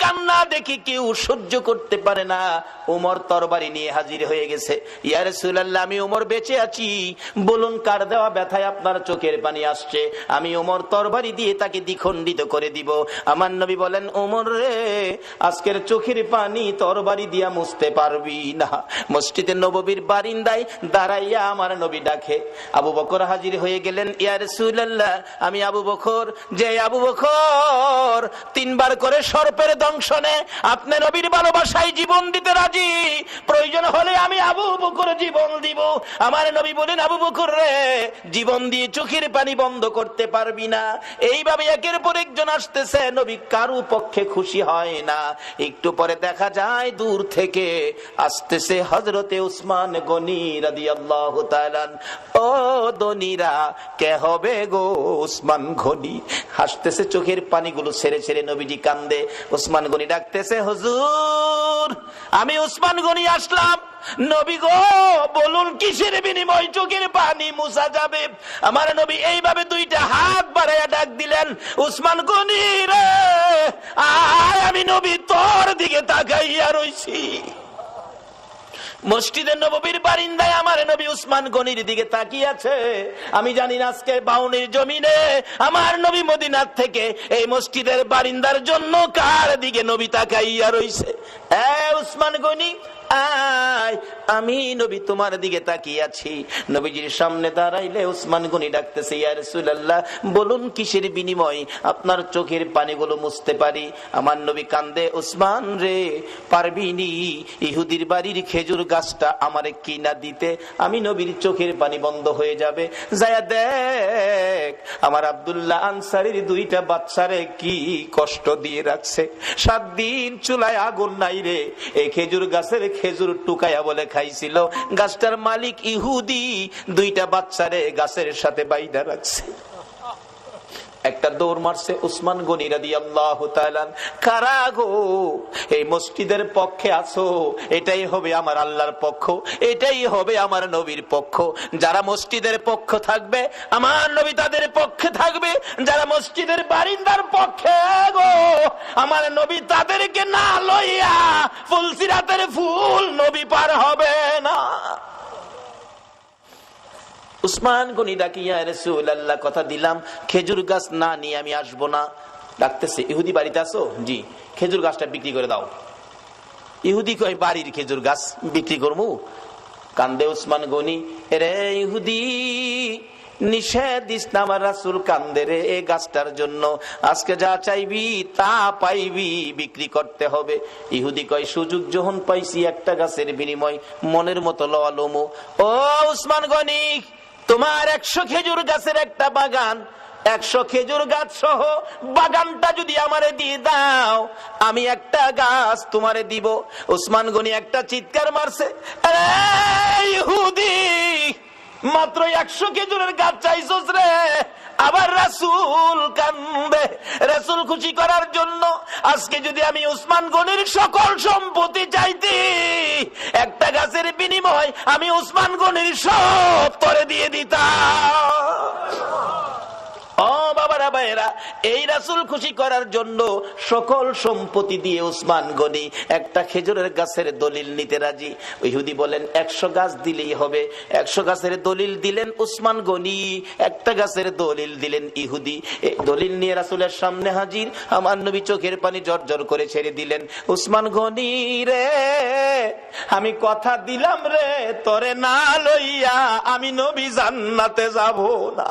কান্না দেখি কেউ সহ্য করতে পারে না। ওমর তরবারি নিয়ে হাজির হয়ে গেছে। ইয়া রাসূলুল্লাহ, আমি ওমর বেঁচে আছি, বলুন কার দেওয়া ব্যথায় আপনার চোখের পানি আসছে, আমি ওমর তরবারি দিয়ে তাকে দ্বিখণ্ডিত করে দিব। আমার নবী বলেন, ওমর রে, আজকের চোখের পানি তরবারি দিয়া মুছতে পারবি না। মসজিদে নববীর বারিন্দায় দাঁড়াইয়া আমার নবী ডাকে। আবু বকর হাজির হয়ে গেলেন। ইয়া রাসূলুল্লাহ, আমি আবু বকর, যে আবু বকর 3 বার করে সর্পের দংশনে আপনি নবীর ভালোবাসায় জীবন দিতে রাজি, প্রয়োজন হলে আমি আবু বকর জীবন দিব। আমার নবী বলেন, আবু বকর রে, জীবন দিয়ে চোখের পানি বন্ধ করতে পারবি না। এইভাবে একের পর একজন আসতেছে, নবী কারো পক্ষে খুশি হয় না। একটু পরে দেখা যায় দূর থেকে আসতেছে হযরতে উসমান গনি রাদিয়াল্লাহু তাআলা। ও দনিরা, কে হবে গো উসমান গনি? হাসতেছে, চোখের পানিগুলো ছেড়ে ছেড়ে নবীজি কান্দে। উসমান গনি ডাকতেছে, হুজুর, আমি উসমান গনি আসলাম। নবী গো, বলুন কিসের বিনিময় চোখের পানি মুছা যাবে? আমার নবী এইভাবে 2টা হাত বাড়াইয়া ডাক দিলেন, উসমান গনি রে, আয়, আমি নবী তোর দিকে তাকাইয়া রইছি। মসজিদে নববীর বারিন্দায় আমার নবী উসমান গনির দিকে তাকিয়ে আছে। আমি জানি না আজকে বাউনির জমিনে আমার নবী মদিনার থেকে এই মসজিদের বারিন্দার জন্য কার দিকে নবী তাকাইয়া রইছে। উসমান গনি, আয়, আমি নবী তোমার দিকে তাকিয়ে আছি। নবীজির সামনে দাঁড়াইলে উসমান গনি ডাকতেছে, ইয়া রাসূলুল্লাহ, বলুন কিসের বিনিময় আপনার চোখের পানিগুলো মুছতে পারি? আমার নবী কান্দে, উসমান রে, পারবি নি ইহুদির বাড়ির খেজুর গাছটা আমারে কিনা দিতে? আমি নবীর চোখের পানি বন্ধ হয়ে যাবে। যায়া দেখ আমার আব্দুল্লাহ আনসারীর 2টা বাচ্চারে কি কষ্ট দিয়ে রাখছে। 7 দিন চুলায় আগুন নাই রে, এই খেজুর গাছের খেজুর টুকায়া বলে খাইছিল। গাছটার মালিক ইহুদি, 2টা বাচ্চারে গাছের সাথে বাইধা রাখছে। একটা দৌড় মারছে উসমান গনি রাদিয়াল্লাহু তাআলা। কারা গো এই মসজিদের পক্ষে আছো? এটাই হবে আমার আল্লাহর পক্ষ, এটাই হবে আমার নবীর পক্ষ। যারা মসজিদের পক্ষ থাকবে আমার নবী তাদের পক্ষে থাকবে, যারা মসজিদের বারিন্দার পক্ষে গো আমার নবী তাদেরকে না লইয়া ফুলসিরাতের ফুল নবী পার হবে না। উসমান গনি ডাকি, ইয়া রাসূলুল্লাহ, কথা দিলাম খেজুর গাছ না নিয়ে আমি আসবো না। ডাকতেছে, ইহুদি বাড়িতে আছো? জি। খেজুর গাছটা বিক্রি করে দাও। ইহুদি কয়, বাড়ির খেজুর গাছ বিক্রি করবো? কান্দে উসমান গনি, রে ইহুদি, নিষেধ দিস না, আমার রাসূল কান্দে রে এই গাছটার জন্য। আজকে যা চাইবি তা পাইবি, বিক্রি করতে হবে। ইহুদি কয়, সুযোগ যখন পাইছি একটা গাছের বিনিময় মনের মতো লওয়া লমু। ও উসমান গনি, তোমার 100 খেজুর গাছের একটা বাগান, 100 খেজুর গাছ সহ বাগানটা যদি আমারে দিয়ে দাও, আমি একটা গাছ তোমারে দিব। উসমান গনি একটা চিৎকার মারছে, ইহুদি, মাত্র 100 খেজুরের গাছ চাইছস রে? আবার রাসূল কান্দে। রাসূল খুশি করার জন্য আজকে যদি আমি উসমান গনির সকল সম্পত্তি চাইতি, একটা গাছের বিনিময় আমি উসমান গনির সব তোরে দিয়ে দিতাম। ও বাবারা ভাইয়েরা, এই রাসূল খুশি করার জন্য সকল সম্পত্তি দিয়ে উসমান গনি একটা খেজুরের গাছের দলিল নিতে রাজি। ইহুদি বলেন 100 গাছ দিলেই হবে। 100 গাছের দলিল দিলেন উসমান গনি, একটা গাছের দলিল দিলেন ইহুদি। এই দলিল নিয়ে রাসূলের সামনে হাজির। আমার নবী চোখের পানি জর্জর করে ছেড়ে দিলেন। উসমান গনি রে, আমি কথা দিলাম রে, তোরে না লইয়া আমি নবী জান্নাতে যাব না।